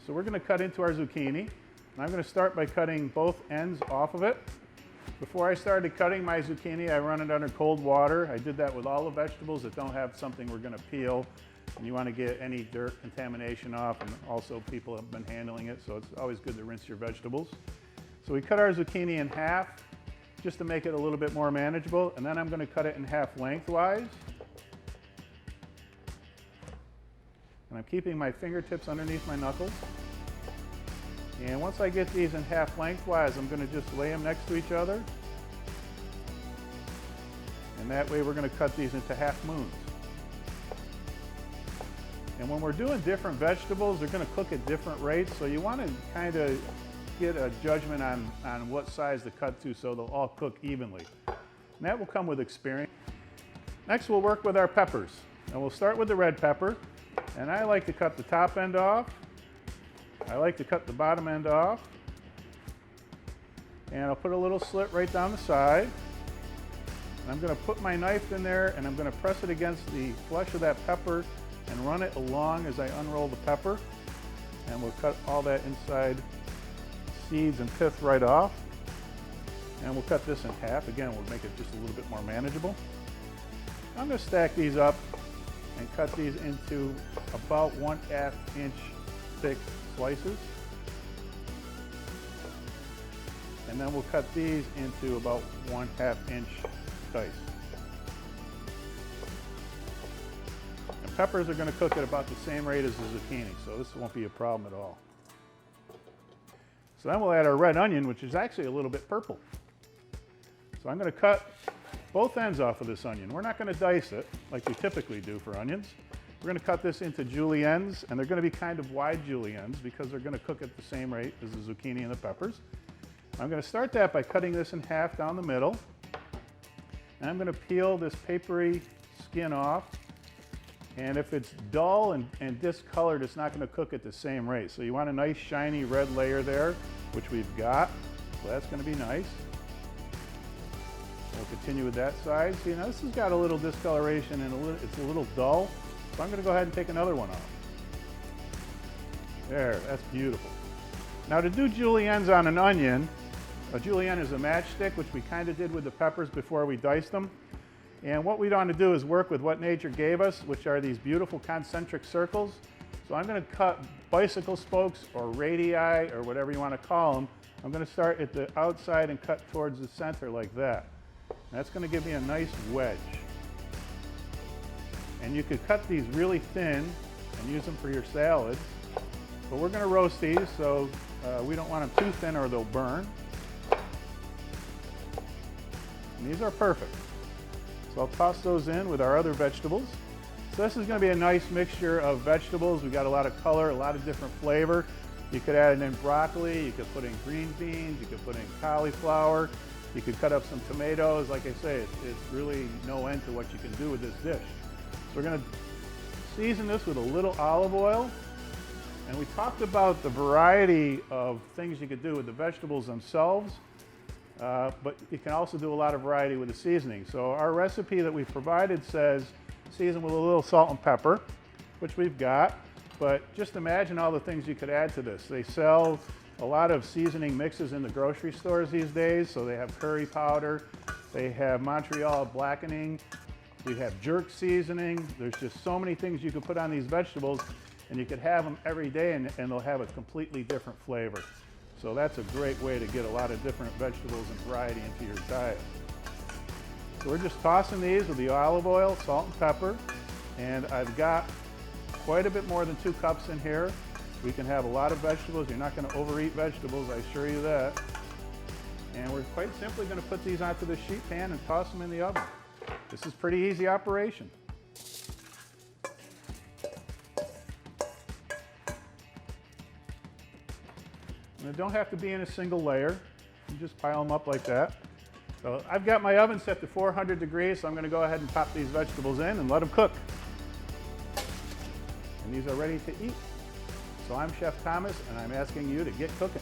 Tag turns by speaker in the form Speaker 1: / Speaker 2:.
Speaker 1: So we're going to cut into our zucchini. And I'm going to start by cutting both ends off of it. Before I started cutting my zucchini, I run it under cold water. I did that with all the vegetables that don't have something we're going to peel. And you want to get any dirt contamination off, and also people have been handling it, so it's always good to rinse your vegetables. So we cut our zucchini in half just to make it a little bit more manageable, and then I'm going to cut it in half lengthwise. And I'm keeping my fingertips underneath my knuckles. And once I get these in half lengthwise, I'm going to just lay them next to each other. And that way we're going to cut these into half moons. And when we're doing different vegetables, they're going to cook at different rates, so you want to kind of get a judgment on what size to cut to so they'll all cook evenly. And that will come with experience. Next, we'll work with our peppers. And we'll start with the red pepper. And I like to cut the top end off. I like to cut the bottom end off. And I'll put a little slit right down the side. And I'm going to put my knife in there and I'm going to press it against the flesh of that pepper and run it along as I unroll the pepper. And we'll cut all that inside seeds and pith right off. And we'll cut this in half. Again, we'll make it just a little bit more manageable. I'm going to stack these up and cut these into about 1/2 inch thick slices. And then we'll cut these into about 1/2 inch dice. And peppers are going to cook at about the same rate as the zucchini, so this won't be a problem at all. So then we'll add our red onion, which is actually a little bit purple. So I'm going to cut both ends off of this onion. We're not going to dice it like we typically do for onions. We're going to cut this into juliennes, and they're going to be kind of wide juliennes because they're going to cook at the same rate as the zucchini and the peppers. I'm going to start that by cutting this in half down the middle. And I'm going to peel this papery skin off. And if it's dull and discolored, it's not going to cook at the same rate. So you want a nice shiny red layer there, which we've got. So that's going to be nice. We'll continue with that side. See, now this has got a little discoloration and it's a little dull. So I'm going to go ahead and take another one off. There, that's beautiful. Now to do juliennes on an onion, a julienne is a matchstick, which we kind of did with the peppers before we diced them. And what we want to do is work with what nature gave us, which are these beautiful concentric circles. So I'm going to cut bicycle spokes or radii or whatever you want to call them. I'm going to start at the outside and cut towards the center like that. And that's going to give me a nice wedge. And you could cut these really thin and use them for your salads. But we're going to roast these, so we don't want them too thin or they'll burn. And these are perfect. So I'll toss those in with our other vegetables. So this is going to be a nice mixture of vegetables. We got a lot of color, a lot of different flavor. You could add in broccoli, you could put in green beans, you could put in cauliflower, you could cut up some tomatoes. Like I say, it's really no end to what you can do with this dish. So we're going to season this with a little olive oil. And we talked about the variety of things you could do with the vegetables themselves. But you can also do a lot of variety with the seasoning. So our recipe that we've provided says season with a little salt and pepper, which we've got. But just imagine all the things you could add to this. They sell a lot of seasoning mixes in the grocery stores these days. So they have curry powder, they have Montreal blackening, we have jerk seasoning. There's just so many things you could put on these vegetables, and you could have them every day and they'll have a completely different flavor. So that's a great way to get a lot of different vegetables and variety into your diet. So we're just tossing these with the olive oil, salt and pepper, and I've got quite a bit more than 2 cups in here. We can have a lot of vegetables. You're not going to overeat vegetables, I assure you that. And we're quite simply going to put these onto the sheet pan and toss them in the oven. This is a pretty easy operation. And they don't have to be in a single layer. You just pile them up like that. So I've got my oven set to 400 degrees, so I'm going to go ahead and pop these vegetables in and let them cook. And these are ready to eat. So I'm Chef Thomas, and I'm asking you to get cooking.